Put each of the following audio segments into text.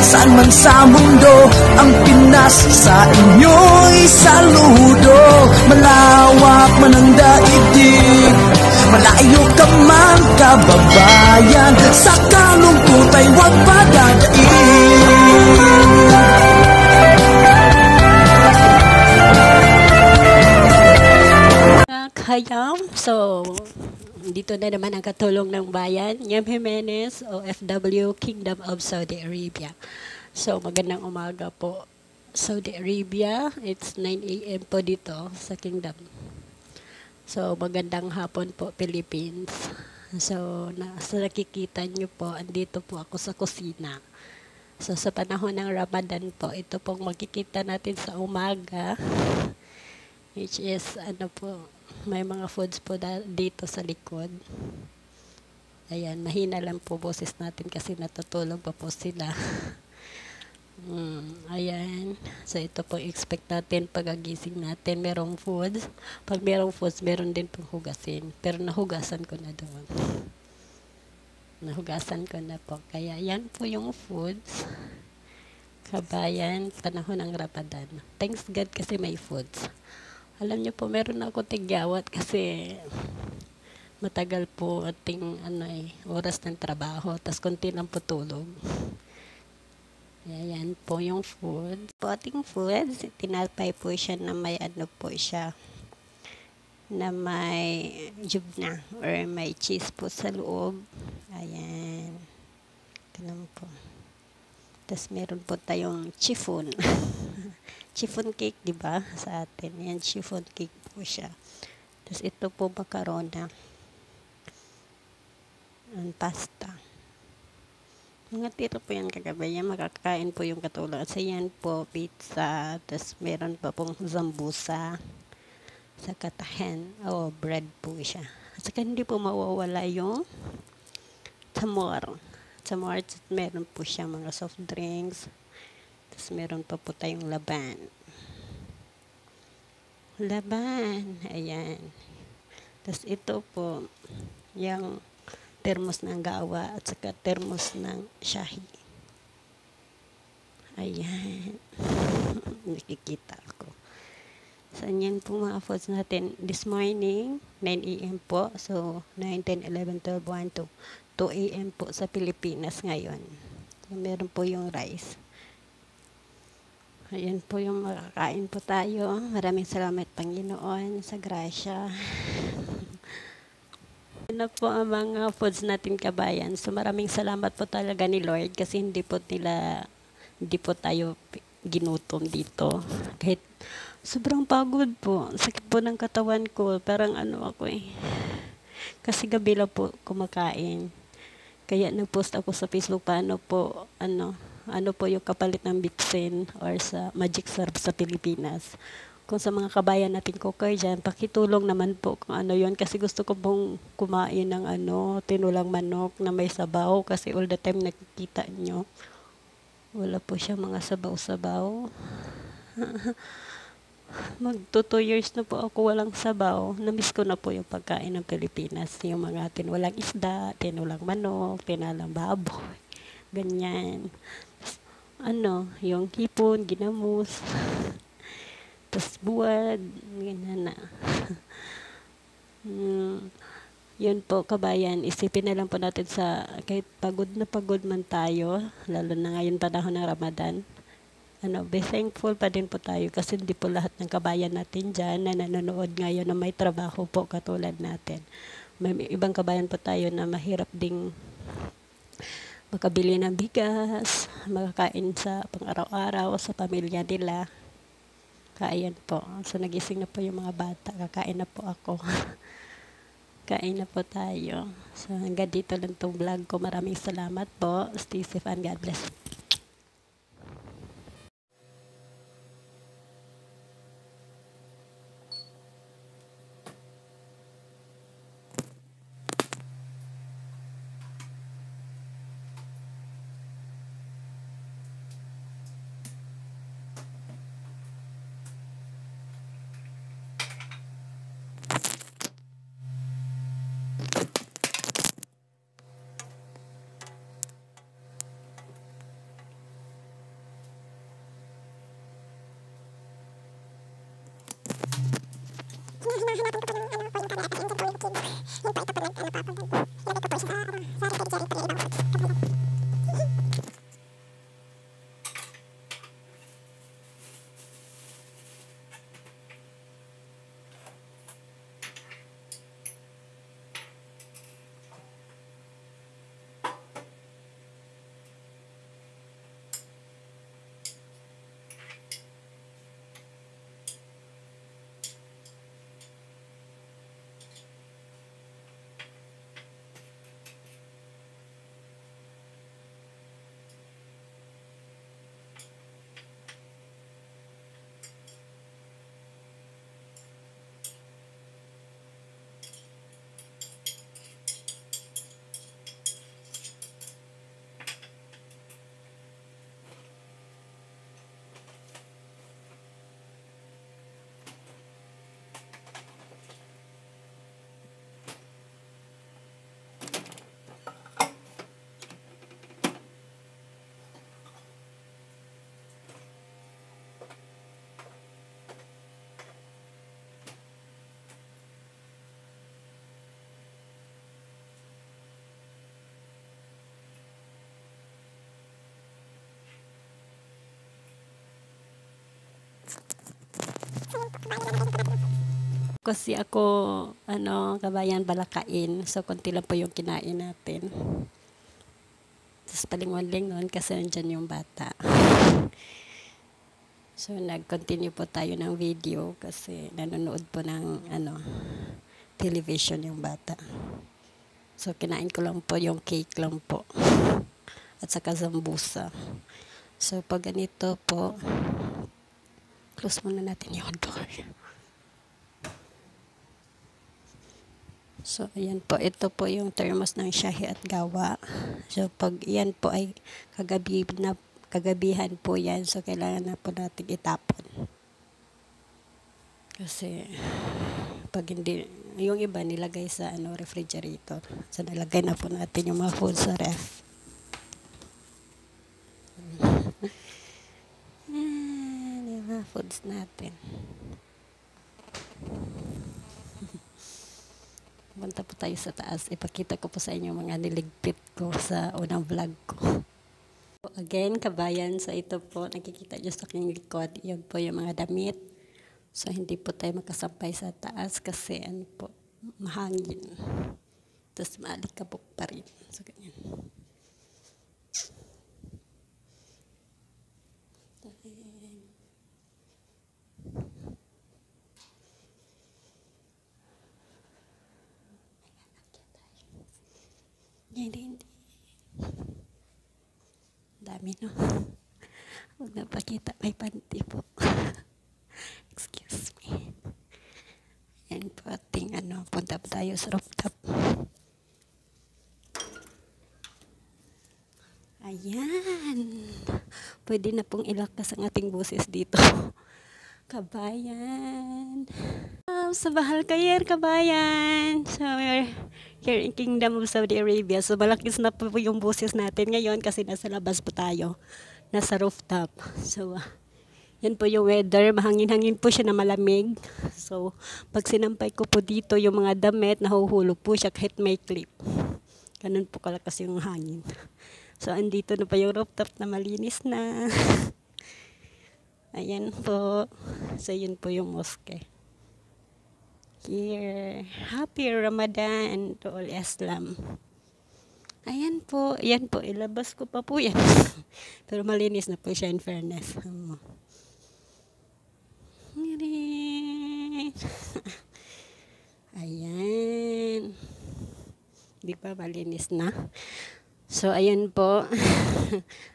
Saan man sa mundo, ang Pinas sa inyo'y saludo. Malawak man ang daigdig, malayo ka man kababayan, sa kalungkot ay huwag padadaig. Hayam, so dito na naman ang katulong ng bayan, Yam Jimenez, OFW, Kingdom of Saudi Arabia. So magandang umaga po Saudi Arabia, it's 9 AM po dito sa Kingdom. So magandang hapon po Philippines. So sa nakikita nyo po, andito po ako sa kusina. So sa panahon ng Ramadan po, ito pong makikita natin sa umaga, which is ano po, may mga foods po dito sa likod. Ayan, mahina lang po boses natin kasi natutulog pa po sila. Ayan, so ito po expect natin pag-agising natin, merong foods. Pag merong foods, meron din pong hugasin, pero nahugasan ko na doon. Nahugasan ko na po, kaya yan po yung foods. Kabayan, panahon ng Ramadan. Thanks God kasi may foods. Alam niyo po, meron ako tigyawat kasi matagal po ating oras ng trabaho, tas konti lang po tulog. Ayan po yung food. Po ating foods, tinalpay po siya na may po siya, na may jubna or may cheese po sa loob. Ayan. Ganun po. Tas meron po tayong chiffon. Chiffon cake, di ba? Sa atin. Yan, chiffon cake po siya. Tapos ito po macarona. Ang pasta. Mga tiro po yan kagabi. Yan, makakain po yung katulad. Sa yan po, pizza. Tapos meron pa pong zambusa. Sa katahen. O, bread po siya. At saka hindi po mawawala yung tamor. Tamor, meron po siya mga soft drinks. Tapos meron pa po tayong laban. Laban. Ayan. Tapos ito po, yung termos ng gawa at saka termos ng shahi. Ayan. Nakikita ako. So, yan po mga foods natin. This morning, 9 AM po. So, 9, 10, 11, 12, 1, 2. 2 AM po sa Pilipinas ngayon. So, meron po yung rice. Ayan po yung makakain po tayo. Maraming salamat Panginoon sa grasya. Ayan na po ang mga foods natin kabayan. So maraming salamat po talaga ni Lord kasi hindi po tayo ginutom dito. Kahit sobrang pagod po. Sakit po ng katawan ko. Parang ako eh. Kasi gabi lang po kumakain. Kaya nag-post ako sa Facebook paano po po yung kapalit ng Bitsin or sa Magic Sarap sa Pilipinas. Kung sa mga kabayan natin cooker dyan, pakitulong naman po kung ano yun. Kasi gusto ko pong kumain ng tinulang manok na may sabaw. Kasi all the time nakikita nyo, wala po siya mga sabaw-sabaw. Magto 2 years na po ako walang sabaw. Namiss ko na po yung pagkain ng Pilipinas. Yung mga tinulang isda, tinulang manok, tinulang baboy. Ganyan. Yung hipon, ginamos, tas buwad, ganyan na. Yun po, kabayan, isipin na lang po natin kahit pagod na pagod man tayo, lalo na ngayon panahon ng Ramadan, be thankful pa din po tayo kasi hindi po lahat ng kabayan natin dyan na nanonood ngayon na may trabaho po katulad natin. May ibang kabayan po tayo na mahirap ding makabili ng bigas, makakain sa pang-araw-araw sa pamilya nila. Kaya po. So, nagising na po yung mga bata. Kakain na po ako. Kain na po tayo. So, hanggang dito lang itong vlog ko. Maraming salamat po. Stay safe and God bless. Kasi ako, kabayan, balakain. So, konti lang po yung kinain natin. Tapos palingon-lingon kasi nandyan yung bata. So, nag-continue po tayo ng video kasi nanonood po ng, television yung bata. So, kinain ko lang po yung cake lang po. At saka zambusa. So, pag ganito po, close muna natin yung door. So, ayan po. Ito po yung thermos ng shahi at gawa. So, pag yan po ay kagabihan po yan. So, kailangan na po natin itapon. Kasi, pag hindi, yung iba nilagay sa refrigerator. So, nalagay na po natin yung mga food sa ref. Yung mga foods natin. Punta po tayo sa taas. Ipakita ko po sa inyo mga niligpit ko sa unang vlog ko. Again, kabayan. So, ito po, nakikita nyo sa aking likod. Yan po yung mga damit. So, hindi po tayo makasampay sa taas kasi po, mahangin. Tapos, maalikabok pa rin. So, ganyan. Hindi. Dami, no? Huwag na pakita. May panty po. Excuse me. Yan po ating punta pa tayo sa rooftop. Ayan. Pwede na pong ilakas ang ating boses dito. Kabayan. Sa Bahal Kayer, kabayan. So, we're here in Kingdom of Saudi Arabia. So, malakis na po yung boses natin ngayon kasi nasa labas po tayo. Nasa rooftop. So, yan po yung weather. Mahangin-hangin po siya na malamig. So, pag sinampay ko po dito yung mga damit, nahuhulog po siya kahit may clip. Ganun po kalakas yung hangin. So, andito na pa yung rooftop na malinis na. Ayan po. So, yun po yung mosque. Here. Happy Ramadan to all Islam. Ayan po. Ayan po. Ilabas ko pa po yan. Pero malinis na po siya in fairness. Ayan. Di ba malinis na? So, ayan po.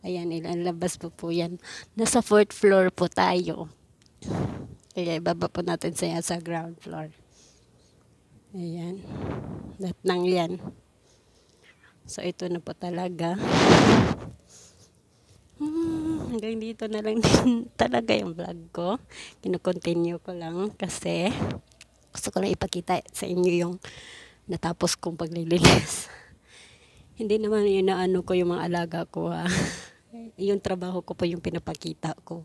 Ayan, ilalabas po yan. Nasa 4th floor po tayo. Kaya ibaba po natin sa ground floor. Ayan. Lahat ng yan. So, ito na po talaga. Hanggang dito na lang din talaga yung vlog ko. Kino-continue ko lang kasi gusto ko lang ipakita sa inyo yung natapos kong paglilinis. Hindi naman inaano ko yung mga alaga ko, ha. Yung trabaho ko po yung pinapakita ko.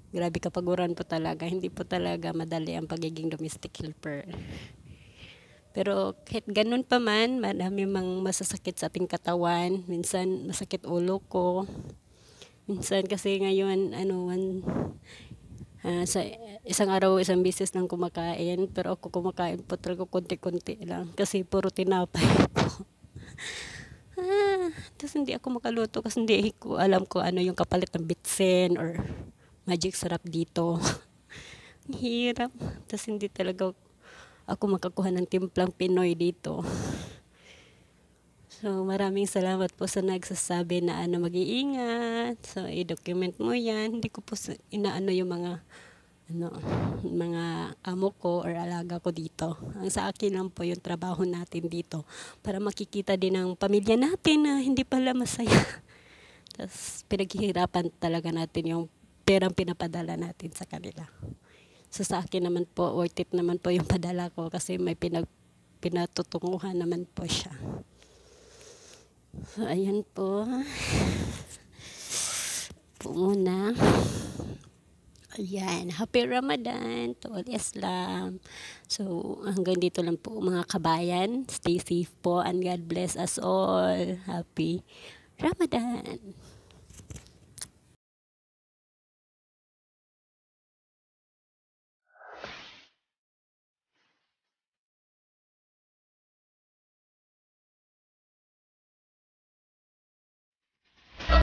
Grabe kapaguran po talaga. Hindi po talaga madali ang pagiging domestic helper. Pero kahit ganun pa man, marami mang masasakit sa ating katawan. Minsan masakit ulo ko. Minsan kasi ngayon, sa isang araw, isang beses lang kumakain. Pero ako kumakain po talaga konti-konti lang. Kasi puro tinapay po. Tapos hindi ako makaluto kasi hindi ko alam kung ano yung kapalit ng bitsin or magic sarap dito. Ang hirap. Tapos hindi talaga ako makakuha ng timplang Pinoy dito. So, maraming salamat po sa nagsasabi na mag-iingat. So, i-document mo yan. Hindi ko po inaano yung mga amo ko or alaga ko dito. Ang sa akin lang po yung trabaho natin dito para makikita din ng pamilya natin na hindi pala masaya. Tapos, pinaghihirapan talaga natin yung perang pinapadala natin sa kanila. So sa akin naman po, worth it naman po yung padala ko kasi may pinatutunguhan naman po siya. So ayan po. Po muna. Ayan, happy Ramadan to all Islam. So hanggang dito lang po mga kabayan. Stay safe po and God bless us all. Happy Ramadan.